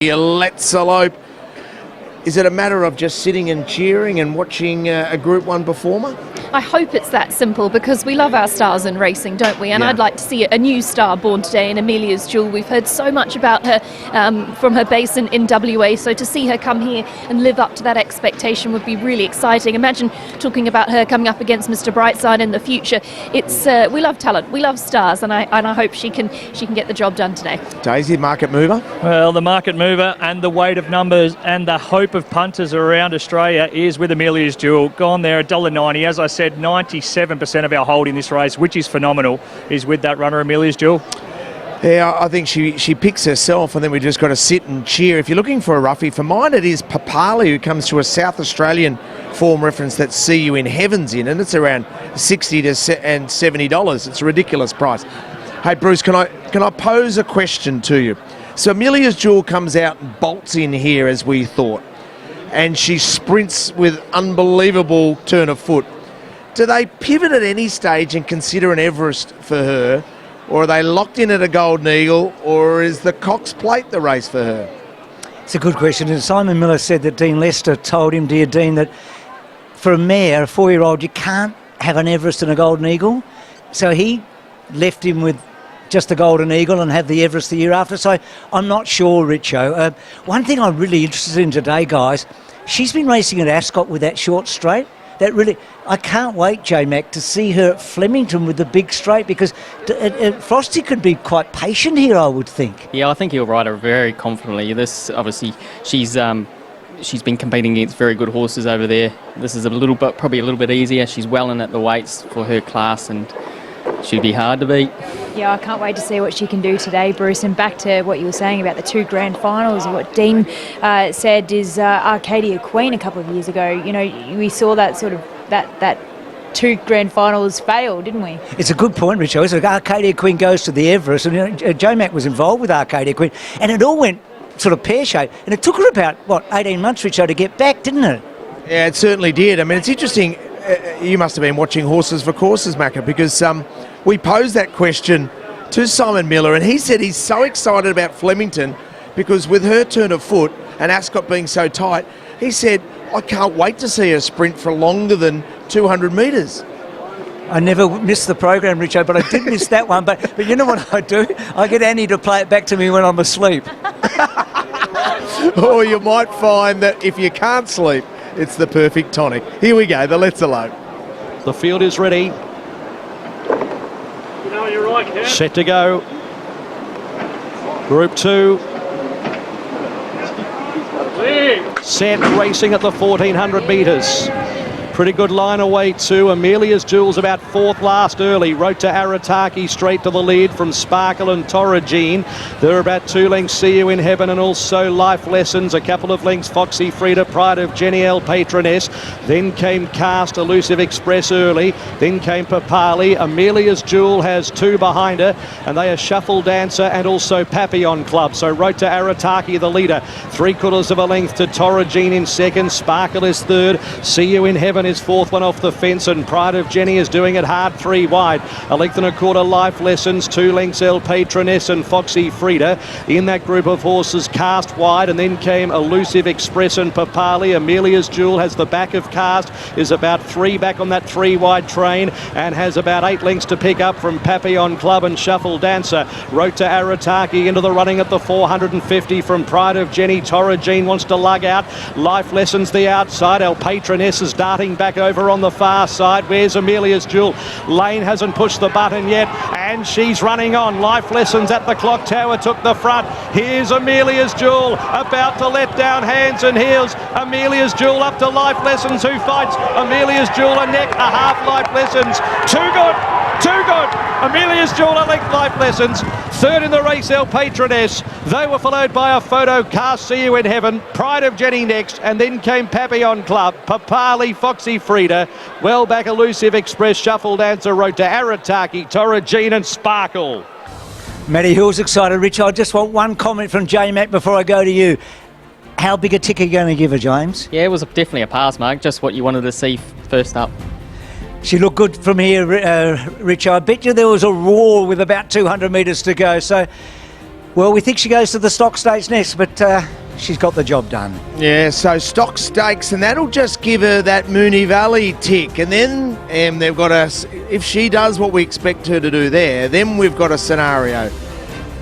Let's Elope. Is it a matter of just sitting and cheering and watching a Group 1 performer? I hope it's that simple, because we love our stars in racing, don't we? And I'd like to see a new star born today in Amelia's Jewel. We've heard so much about her from her base in WA, so to see her come here and live up to that expectation would be really exciting. Imagine talking about her coming up against Mr. Brightside in the future. It's we love talent, we love stars, and I hope she can get the job done today. Daisy, market mover? Well, the market mover and the weight of numbers and the hope of punters around Australia is with Amelia's Jewel. Gone there, $1.90. As I said, 97% of our hold in this race, which is phenomenal, is with that runner, Amelia's Jewel. Yeah, I think she picks herself, and then we just got to sit and cheer. If you're looking for a roughie, for mine it is Papali, who comes to a South Australian form reference that See You in Heaven's in, and it's around $60 and $70. It's a ridiculous price. Hey Bruce, can I pose a question to you? So Amelia's Jewel comes out and bolts in here as we thought, and she sprints with unbelievable turn of foot. Do they pivot at any stage and consider an Everest for her, or are they locked in at a Golden Eagle, or is the Cox Plate the race for her? It's a good question. And Simon Miller said that Dean Lester told him, dear Dean, that for a mare, a 4-year-old, you can't have an Everest and a Golden Eagle. So he left him with just the Golden Eagle and have the Everest the year after. So I'm not sure, Richo. One thing I'm really interested in today, guys, she's been racing at Ascot with that short straight. That really, I can't wait, J-Mac, to see her at Flemington with the big straight, because Frosty could be quite patient here, I would think. Yeah, I think he'll ride her very confidently. This, obviously, she's been competing against very good horses over there. This is probably a little bit easier. She's well in at the weights for her class, and she'd be hard to beat. Yeah, I can't wait to see what she can do today, Bruce. And back to what you were saying about the 2 grand finals, and what Dean said is Arcadia Queen a couple of years ago. You know, we saw that sort of that 2 grand finals fail, didn't we? It's a good point, Richo. So Arcadia Queen goes to the Everest, and J-Mac was involved with Arcadia Queen, and it all went sort of pear-shaped, and it took her about 18 months, Richo, to get back, didn't it? Yeah, it certainly did. I mean, it's interesting. You must have been watching Horses for Courses, Macca, because we posed that question to Simon Miller, and he said he's so excited about Flemington because with her turn of foot and Ascot being so tight, he said, I can't wait to see her sprint for longer than 200 metres. I never missed the program, Richo, but I did miss that one. But you know what I do? I get Annie to play it back to me when I'm asleep. Or you might find that if you can't sleep, it's the perfect tonic. Here we go, the Let's Elope. The field is ready. Set to go. Group 2. Set racing at the 1400 metres. Pretty good line away too. Amelia's Jewel's about 4th last early. Wrote to Arataki straight to the lead from Sparkle and Toragine. They're about 2 lengths See You in Heaven, and also Life Lessons. A couple of lengths Foxy Frida, Pride of Jenny L. Patroness. Then came Cast, Elusive Express early. Then came Papali. Amelia's Jewel has 2 behind her, and they are Shuffle Dancer and also Papillon Club. So Wrote to Arataki the leader. 3/4 of a length to Toragine in 2nd. Sparkle is 3rd. See You in Heaven is 4th, one off the fence, and Pride of Jenny is doing it hard 3 wide. 1.25 Life Lessons, 2 lengths El Patroness and Foxy Frida. In that group of horses, Cast wide, and then came Elusive Express and Papali. Amelia's Jewel has the back of Cast, is about 3 back on that 3 wide train, and has about 8 lengths to pick up from Papillon Club and Shuffle Dancer. Wrote to Arataki into the running at the 450 from Pride of Jenny. Toragine wants to lug out. Life Lessons the outside. El Patroness is darting back over on the far side. Where's Amelia's Jewel? Lane hasn't pushed the button yet, and she's running on. Life Lessons at the clock tower took the front. Here's Amelia's Jewel about to let down hands and heels. Amelia's Jewel up to Life Lessons, who fights Amelia's Jewel a neck, a half Life Lessons. Too good. Amelia's Jewel a length Life Lessons. 3rd in the race, El Patroness. They were followed by a photo Cast, See You in Heaven. Pride of Jenny next, and then came Papillon Club, Papali, Foxy Frida. Well back Elusive Express, Shuffle Dancer, Wrote to Arataki, Toragine and Sparkle. Matty Hill's excited, Rich. I just want one comment from J-Mac before I go to you. How big a tick are you going to give her, James? Yeah, it was definitely a pass, Mark. Just what you wanted to see first up. She looked good from here, Rich. I bet you there was a roar with about 200 metres to go. So Well, we think she goes to the Stock Stakes next, but she's got the job done. Yeah, so Stock Stakes, and that'll just give her that Moonee Valley tick. And then they've got if she does what we expect her to do there, then we've got a scenario.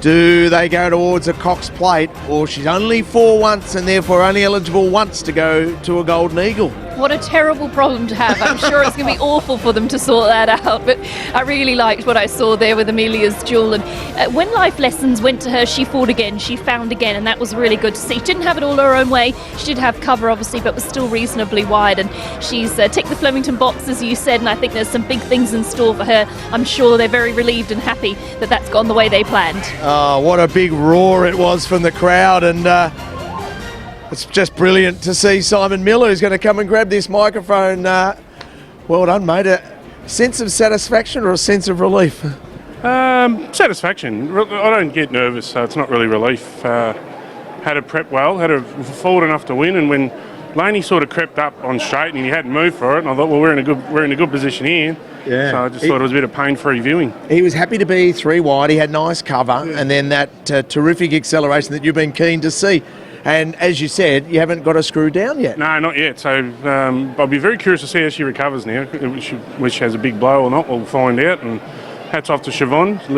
Do they go towards a Cox Plate, or she's only 4 once and therefore only eligible once to go to a Golden Eagle? What a terrible problem to have. I'm sure it's going to be awful for them to sort that out, but I really liked what I saw there with Amelia's Jewel. And when Life Lessons went to her, she fought again, she found again, and that was really good to see. She didn't have it all her own way. She did have cover, obviously, but was still reasonably wide, and she's ticked the Flemington box, as you said, and I think there's some big things in store for her. I'm sure they're very relieved and happy that that's gone the way they planned. Oh, what a big roar it was from the crowd, and it's just brilliant to see Simon Miller, who's going to come and grab this microphone. Well done, mate. A sense of satisfaction or a sense of relief? Satisfaction. I don't get nervous, so it's not really relief. Had to prep well, had to forward enough to win, and when Laney sort of crept up on straight and he hadn't moved for it, and I thought, well, we're in a good position here. Yeah. So I just thought it was a bit of pain-free viewing. He was happy to be 3 wide. He had nice cover, and then that terrific acceleration that you've been keen to see. And as you said, you haven't got her screwed down yet. No, not yet. So I'll be very curious to see how she recovers now. Whether she has a big blow or not, we'll find out. And hats off to Siobhan, a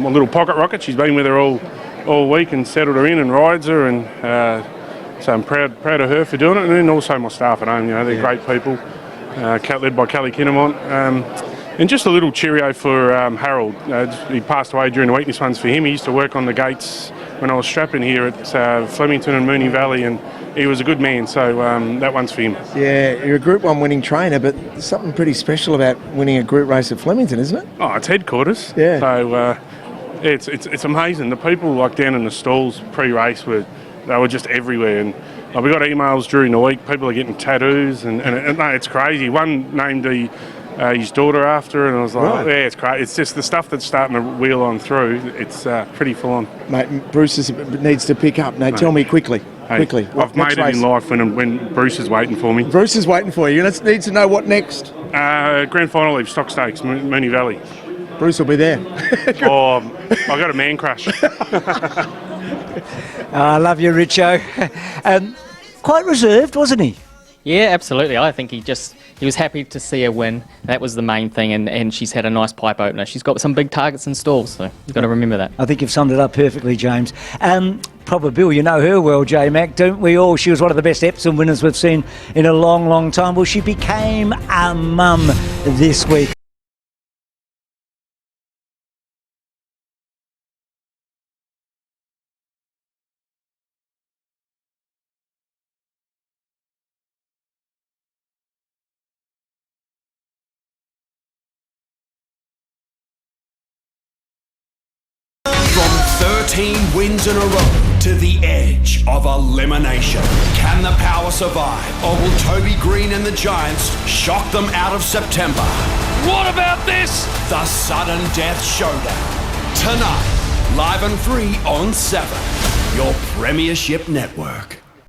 little pocket rocket. She's been with her all week and settled her in and rides her. And so I'm proud of her for doing it. And then also my staff at home. You know, they're great people, led by Kelly Kinnamont. And just a little cheerio for Harold. He passed away during the week. This one's for him. He used to work on the gates when I was strapping here at Flemington and Moonee Valley, and he was a good man, so that one's for him. Yeah, you're a Group 1 winning trainer, but there's something pretty special about winning a group race at Flemington, isn't it? Oh, it's headquarters. Yeah. So it's amazing. The people like down in the stalls pre-race were just everywhere, and we got emails during the week. People are getting tattoos, and no, it's crazy. One named his daughter after, and I was like, Right. yeah, it's great. It's just the stuff that's starting to wheel on through. It's pretty full on. Mate, Bruce needs to pick up. No, tell me quickly. Hey, Quickly. I've made it in life when Bruce is waiting for me. Bruce is waiting for you. You need to know what next. Grand final eve, Stock Stakes, Moonee Valley. Bruce will be there. Oh, I got a man crush. I love you, Richo. Quite reserved, wasn't he? Yeah, absolutely. I think he was happy to see her win. That was the main thing, and she's had a nice pipe opener. She's got some big targets in stalls, so you've got to remember that. I think you've summed it up perfectly, James. Proper Bill, you know her well, J-Mac, don't we all? She was one of the best Epsom winners we've seen in a long, long time. Well, she became a mum this week. From 13 wins in a row to the edge of elimination. Can the power survive, or will Toby Green and the Giants shock them out of September? What about this? The Sudden Death Showdown. Tonight, live and free on 7, your Premiership Network.